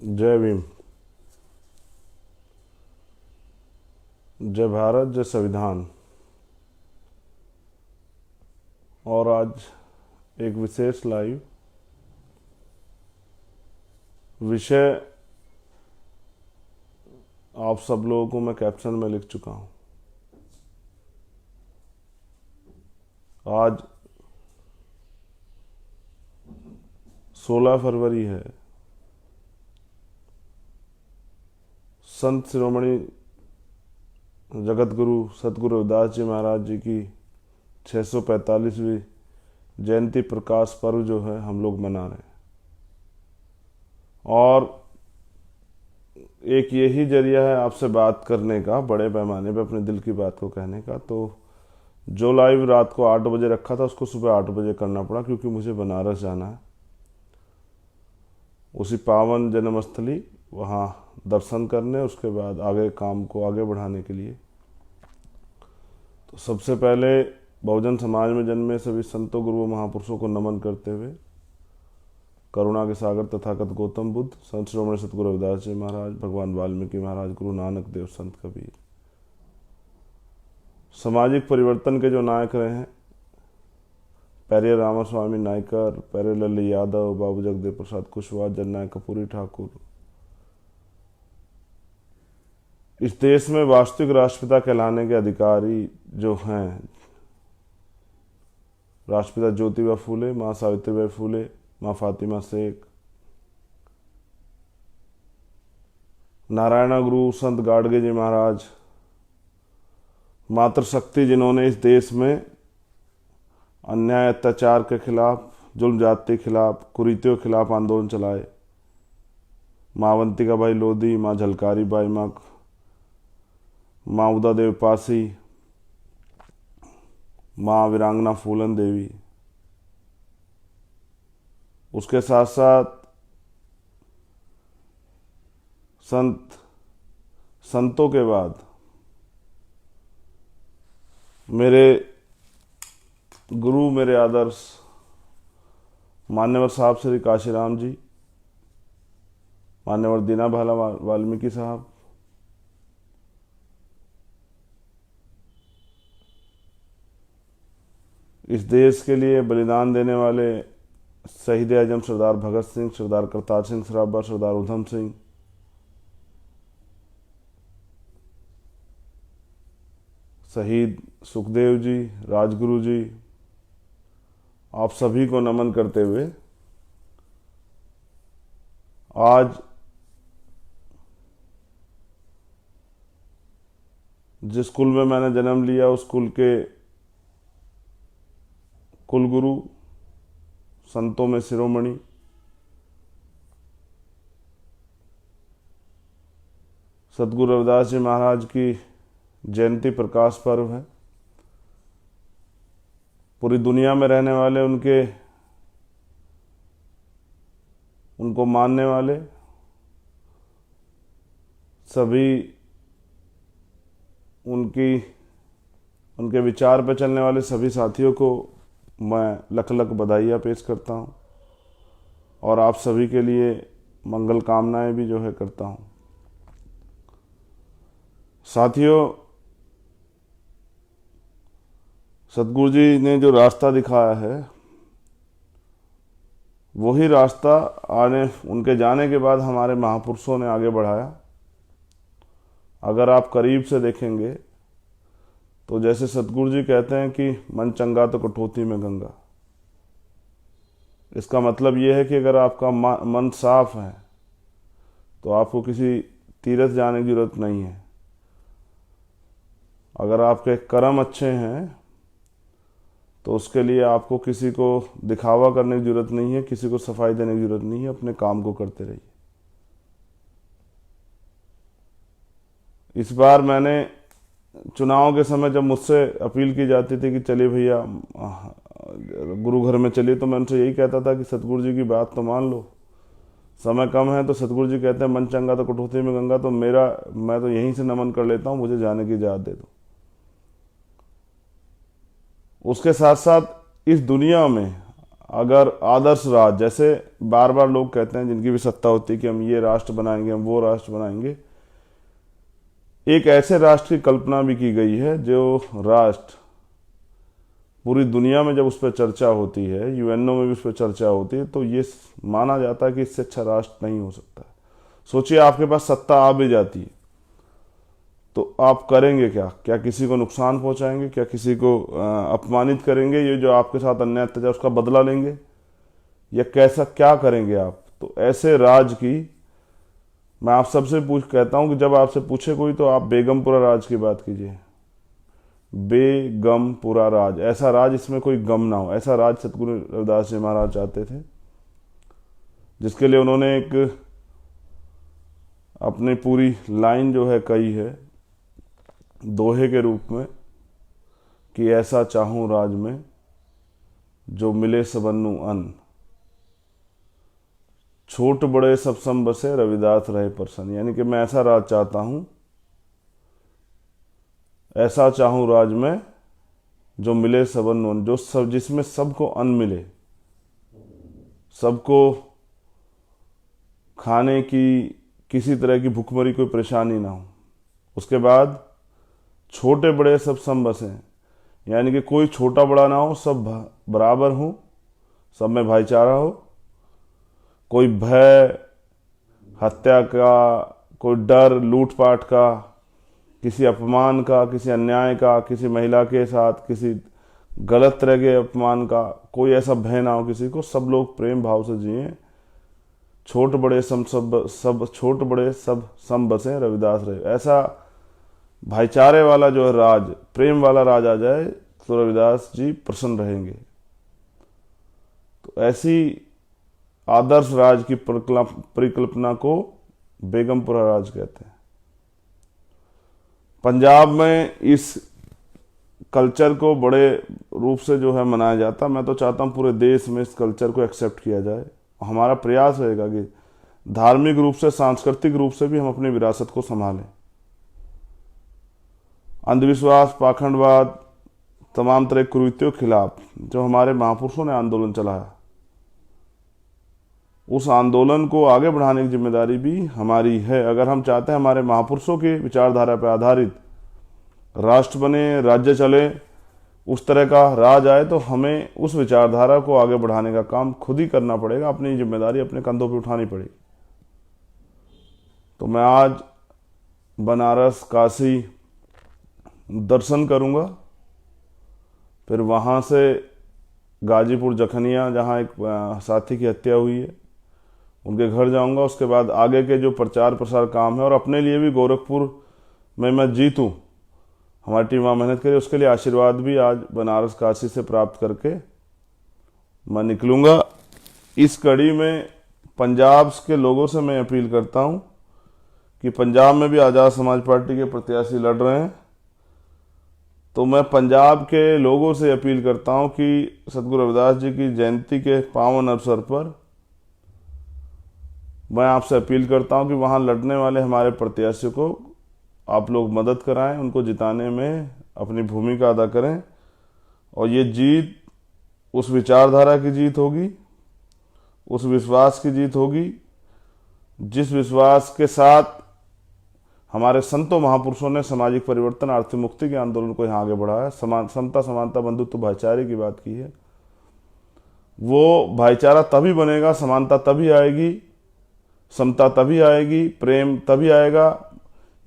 जय भीम। जय भारत, जय संविधान। और आज एक विशेष लाइव विषय आप सब लोगों को मैं कैप्शन में लिख चुका हूं। आज 16 फरवरी है। संत शिरोमणि जगत गुरु सतगुरु रविदास जी महाराज जी की 645वीं जयंती प्रकाश पर्व जो है हम लोग मना रहे हैं। और एक यही जरिया है आपसे बात करने का, बड़े पैमाने पे अपने दिल की बात को कहने का। तो जो लाइव रात को 8 बजे रखा था उसको सुबह 8 बजे करना पड़ा, क्योंकि मुझे बनारस जाना है, उसी पावन जन्मस्थली वहाँ दर्शन करने, उसके बाद आगे काम को आगे बढ़ाने के लिए। तो सबसे पहले बहुजन समाज में जन्मे सभी संतों गुरुओं महापुरुषों को नमन करते हुए करुणा के सागर तथागत गौतम बुद्ध, संत शिरोमणि सतगुरु रविदास जी महाराज, भगवान वाल्मीकि महाराज, गुरु नानक देव, संत कबीर, सामाजिक परिवर्तन के जो नायक रहे हैं, पैरियर रामास्वामी नायकर, पैरियर लल्ली यादव, बाबू जगदेव प्रसाद कुशवाहा, जननायक कपूरी ठाकुर, इस देश में वास्तविक राष्ट्रपिता कहलाने के अधिकारी जो हैं, राष्ट्रपिता ज्योतिबा फूले, माँ सावित्रीबाई फूले, माँ फातिमा शेख, नारायण गुरु संत गाडगे जी महाराज, मातृशक्ति जिन्होंने इस देश में अन्याय अत्याचार के खिलाफ, जुल्म जाति के खिलाफ, कुरीतियों के खिलाफ आंदोलन चलाए, माँ अवंतिका बाई लोधी, माँ झलकारी बाई, माँ उदा देव पासी, माँ वीरांगना फूलन देवी। उसके साथ साथ संतों के बाद मेरे गुरु, मेरे आदर्श मान्यवर साहब श्री काशीराम जी, मान्यवर दीना भाला वाल्मीकि साहब, इस देश के लिए बलिदान देने वाले शहीद आजम सरदार भगत सिंह, सरदार करतार सिंह सराभा, सरदार उधम सिंह, शहीद सुखदेव जी, राजगुरु जी, आप सभी को नमन करते हुए आज जिस स्कूल में मैंने जन्म लिया उस स्कूल के कुलगुरु, संतों में शिरोमणि, सतगुरु रविदास जी महाराज की जयंती प्रकाश पर्व है। पूरी दुनिया में रहने वाले उनको मानने वाले सभी, उनके विचार पर चलने वाले सभी साथियों को मैं लख लख बधाइयाँ पेश करता हूँ और आप सभी के लिए मंगल कामनाएं भी जो है करता हूँ। साथियों, सतगुरु जी ने जो रास्ता दिखाया है वही रास्ता उनके जाने के बाद हमारे महापुरुषों ने आगे बढ़ाया। अगर आप करीब से देखेंगे तो जैसे सतगुरु जी कहते हैं कि मन चंगा तो कटौती में गंगा। इसका मतलब ये है कि अगर आपका मन साफ है तो आपको किसी तीर्थ जाने की जरूरत नहीं है। अगर आपके कर्म अच्छे हैं तो उसके लिए आपको किसी को दिखावा करने की जरूरत नहीं है, किसी को सफाई देने की जरूरत नहीं है। अपने काम को करते रहिए। इस बार मैंने चुनाव के समय जब मुझसे अपील की जाती थी कि चलिए भैया गुरु घर में चलिए, तो मैं उनसे यही कहता था कि सतगुरु जी की बात तो मान लो, समय कम है। तो सतगुरु जी कहते हैं मन चंगा तो कटौती में गंगा, तो मैं तो यहीं से नमन कर लेता हूँ, मुझे जाने की इजाज़त दे दो। उसके साथ साथ इस दुनिया में अगर आदर्श राज, जैसे बार बार लोग कहते हैं जिनकी भी सत्ता होती है कि हम ये राष्ट्र बनाएंगे, हम वो राष्ट्र बनाएंगे, एक ऐसे राष्ट्र की कल्पना भी की गई है जो राष्ट्र पूरी दुनिया में जब उस पर चर्चा होती है, यूएनओ में भी उस पर चर्चा होती है, तो ये माना जाता है कि इससे अच्छा राष्ट्र नहीं हो सकता। सोचिए आपके पास सत्ता आ भी जाती है तो आप करेंगे क्या? क्या किसी को नुकसान पहुंचाएंगे? क्या किसी को अपमानित करेंगे? ये जो आपके साथ अन्याय अत्याचार उसका बदला लेंगे, या कैसा क्या करेंगे आप? तो ऐसे राज की मैं आप सबसे कहता हूं कि जब आपसे पूछे कोई तो आप बेगमपुरा राज की बात कीजिए। बेगमपुरा राज, ऐसा राज इसमें कोई गम ना हो, ऐसा राज सतगुरु रविदास जी महाराज चाहते थे, जिसके लिए उन्होंने एक अपनी पूरी लाइन जो है कही है दोहे के रूप में कि ऐसा चाहूं राज में जो मिले सबन्नु अन्न, छोट बड़े सब सम बसे रविदास रहे प्रसन्न। यानी कि मैं ऐसा राज चाहता हूं, ऐसा चाहूं राज में जो मिले सबन्नु अन्न, जो सब जिसमें सबको अन्न मिले, सबको खाने की किसी तरह की भूखमरी कोई परेशानी ना हो। उसके बाद छोटे बड़े सब सम बसें, यानी कि कोई छोटा बड़ा ना हो, सब बराबर हो, सब में भाईचारा हो, कोई भय हत्या का, कोई डर लूटपाट का, किसी अपमान का, किसी अन्याय का, किसी महिला के साथ किसी गलत तरह के अपमान का, कोई ऐसा भय ना हो किसी को। सब लोग प्रेम भाव से जिए, छोट बड़े सब छोट बड़े सब सम बसे रविदास रहे। ऐसा भाईचारे वाला जो है राज, प्रेम वाला राज आ जाए तो रविदास जी प्रसन्न रहेंगे। तो ऐसी आदर्श राज की परिकल्पना को बेगमपुरा राज कहते हैं। पंजाब में इस कल्चर को बड़े रूप से जो है मनाया जाता। मैं तो चाहता हूँ पूरे देश में इस कल्चर को एक्सेप्ट किया जाए। हमारा प्रयास रहेगा कि धार्मिक रूप से, सांस्कृतिक रूप से भी हम अपनी विरासत को संभालें। अंधविश्वास, पाखंडवाद, तमाम तरह के कुरीतियों के खिलाफ जो हमारे महापुरुषों ने आंदोलन चलाया, उस आंदोलन को आगे बढ़ाने की जिम्मेदारी भी हमारी है। अगर हम चाहते हैं हमारे महापुरुषों की विचारधारा पर आधारित राष्ट्र बने, राज्य चले, उस तरह का राज आए, तो हमें उस विचारधारा को आगे बढ़ाने का काम खुद ही करना पड़ेगा, अपनी जिम्मेदारी अपने कंधों पर उठानी पड़ेगी। तो मैं आज बनारस, काशी दर्शन करूंगा, फिर वहाँ से गाजीपुर जखनिया, जहाँ एक साथी की हत्या हुई है, उनके घर जाऊंगा। उसके बाद आगे के जो प्रचार प्रसार काम है, और अपने लिए भी गोरखपुर में मैं जीतूं, हमारी टीम वहाँ मेहनत करे, उसके लिए आशीर्वाद भी आज बनारस काशी से प्राप्त करके मैं निकलूंगा। इस कड़ी में पंजाब के लोगों से मैं अपील करता हूं कि पंजाब में भी आज़ाद समाज पार्टी के प्रत्याशी लड़ रहे हैं, तो मैं पंजाब के लोगों से अपील करता हूं कि सतगुरु रविदास जी की जयंती के पावन अवसर पर मैं आपसे अपील करता हूं कि वहां लड़ने वाले हमारे प्रत्याशियों को आप लोग मदद कराएं, उनको जिताने में अपनी भूमिका अदा करें। और ये जीत उस विचारधारा की जीत होगी, उस विश्वास की जीत होगी जिस विश्वास के साथ हमारे संतों महापुरुषों ने सामाजिक परिवर्तन, आर्थिक मुक्ति के आंदोलन को यहाँ आगे बढ़ाया, समता, समानता, बंधुत्व, भाईचारे की बात की है। वो भाईचारा तभी बनेगा, समानता तभी आएगी, समता तभी आएगी, प्रेम तभी आएगा,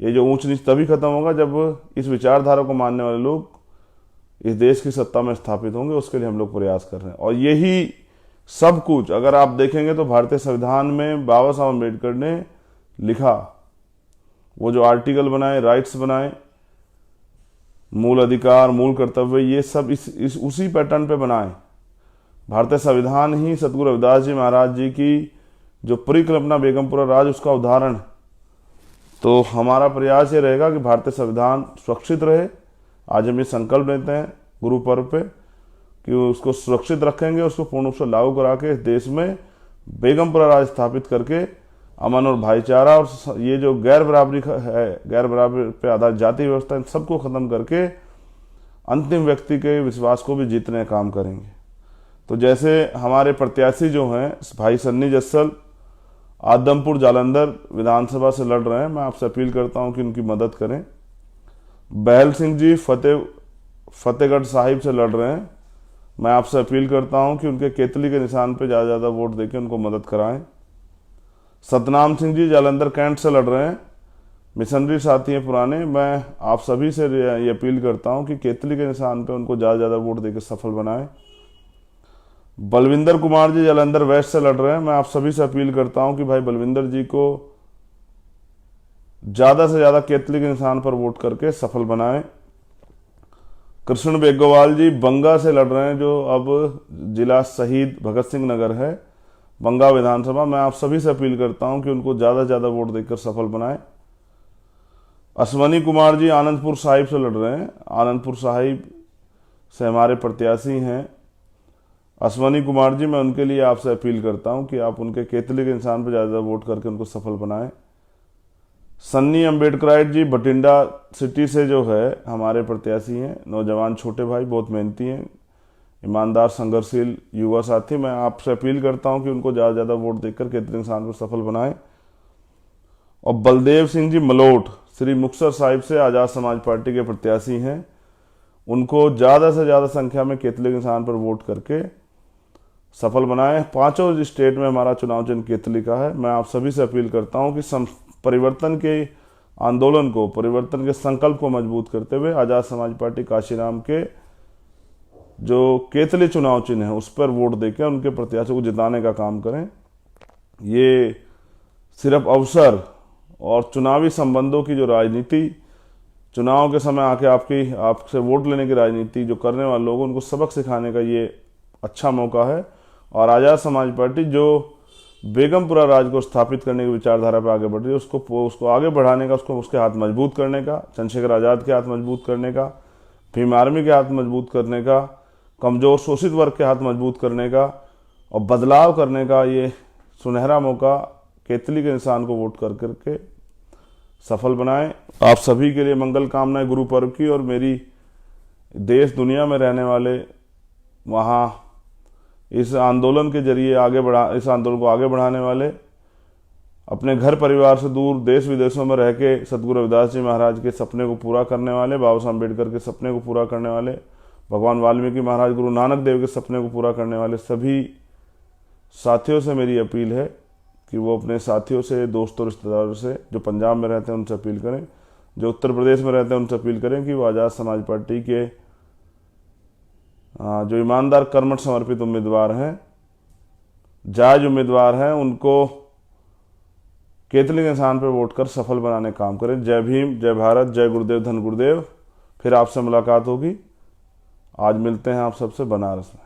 ये जो ऊंच नीच तभी खत्म होगा जब इस विचारधारा को मानने वाले लोग इस देश की सत्ता में स्थापित होंगे। उसके लिए हम लोग प्रयास कर रहे हैं। और यही सब कुछ अगर आप देखेंगे तो भारतीय संविधान में बाबा साहब अम्बेडकर ने लिखा, वो जो आर्टिकल बनाए, राइट्स बनाए, मूल अधिकार, मूल कर्तव्य, ये सब इस उसी पैटर्न पे बनाए। भारतीय संविधान ही सतगुरु रविदास जी महाराज जी की जो परिकल्पना बेगमपुरा राज, उसका उदाहरण। तो हमारा प्रयास ये रहेगा कि भारतीय संविधान सुरक्षित रहे। आज हम ये संकल्प लेते हैं गुरु पर्व पे कि उसको सुरक्षित रखेंगे, उसको पूर्ण रूप से लागू करा के देश में बेगमपुरा राज स्थापित करके अमन और भाईचारा और ये जो गैर बराबरी है, गैर बराबरी पे आधारित जाति व्यवस्था, इन सबको खत्म करके अंतिम व्यक्ति के विश्वास को भी जीतने का काम करेंगे। तो जैसे हमारे प्रत्याशी जो हैं भाई सन्नी जस्सल आदमपुर जालंधर विधानसभा से लड़ रहे हैं, मैं आपसे अपील करता हूं कि उनकी मदद करें। बहल सिंह जी फतेहगढ़ साहिब से लड़ रहे हैं, मैं आपसे अपील करता हूं कि उनके केतली के निशान पर ज़्यादा वोट देकर उनको मदद कराएं। सतनाम सिंह जी जालंधर कैंट से लड़ रहे हैं, मिशनरी साथी हैं पुराने, मैं आप सभी से ये अपील करता हूं कि केतली के निशान पे उनको ज़्यादा वोट देकर सफल बनाएं। बलविंदर कुमार जी जालंधर वेस्ट से लड़ रहे हैं, मैं आप सभी से अपील करता हूं कि भाई बलविंदर जी को ज़्यादा से ज़्यादा केतली के निशान पर वोट करके सफल बनाएं। कृष्ण बेगोवाल जी बंगा से लड़ रहे हैं, जो अब जिला शहीद भगत सिंह नगर है, बंगा विधानसभा, मैं आप सभी से अपील करता हूं कि उनको ज़्यादा से ज़्यादा वोट देकर सफल बनाएं। अश्वनी कुमार जी आनंदपुर साहिब से लड़ रहे हैं, आनंदपुर साहिब से हमारे प्रत्याशी हैं अश्वनी कुमार जी, मैं उनके लिए आपसे अपील करता हूं कि आप उनके केतली के इंसान पर ज़्यादा वोट करके उनको सफल बनाएं। सन्नी अम्बेडकराइट जी बठिंडा सिटी से जो है हमारे प्रत्याशी हैं, नौजवान छोटे भाई, बहुत मेहनती हैं, ईमानदार संघर्षशील युवा साथी, मैं आपसे अपील करता हूं कि उनको ज़्यादा वोट देकर केतली इंसान पर सफल बनाएं। और बलदेव सिंह जी मलोट श्री मुक्तसर साहिब से आज़ाद समाज पार्टी के प्रत्याशी हैं, उनको ज़्यादा से ज़्यादा संख्या में केतली के इंसान पर वोट करके सफल बनाएं। पांचों स्टेट में हमारा चुनाव चिन्ह केतली का है। मैं आप सभी से अपील करता हूं कि परिवर्तन के आंदोलन को, परिवर्तन के संकल्प को मजबूत करते हुए आज़ाद समाज पार्टी काशीराम के जो केतली चुनाव चिन्ह है उस पर वोट देकर उनके प्रत्याशी को जिताने का काम करें। ये सिर्फ अवसर और चुनावी संबंधों की जो राजनीति, चुनाव के समय आके आपसे वोट लेने की राजनीति जो करने वाले लोग, उनको सबक सिखाने का ये अच्छा मौका है। और आज़ाद समाज पार्टी जो बेगमपुरा राज को स्थापित करने की विचारधारा पर आगे बढ़ रही है, उसको आगे बढ़ाने का, उसके हाथ मजबूत करने का, चंद्रशेखर आज़ाद के हाथ मजबूत करने का, भीम आर्मी के हाथ मजबूत करने का, कमजोर शोषित वर्ग के हाथ मजबूत करने का और बदलाव करने का ये सुनहरा मौका केतली के इंसान को वोट कर करके सफल बनाएं। आप सभी के लिए मंगल कामनाएं गुरु पर्व की, और मेरी देश दुनिया में रहने वाले वहाँ इस आंदोलन के जरिए इस आंदोलन को आगे बढ़ाने वाले, अपने घर परिवार से दूर देश विदेशों में रह के सतगुरु रविदास जी महाराज के सपने को पूरा करने वाले, बाबा साहब अम्बेडकर के सपने को पूरा करने वाले, भगवान वाल्मीकि महाराज, गुरु नानक देव के सपने को पूरा करने वाले सभी साथियों से मेरी अपील है कि वो अपने साथियों से, दोस्तों, रिश्तेदारों से जो पंजाब में रहते हैं उनसे अपील करें, जो उत्तर प्रदेश में रहते हैं उनसे अपील करें कि वो आज़ाद समाज पार्टी के जो ईमानदार कर्मठ समर्पित उम्मीदवार हैं, जायज उम्मीदवार हैं, उनको केतली के इंसान पर वोट कर सफल बनाने का काम करें। जय भीम, जय भारत, जय गुरुदेव, धन गुरुदेव। फिर आपसे मुलाकात होगी। आज मिलते हैं आप सबसे बनारस में।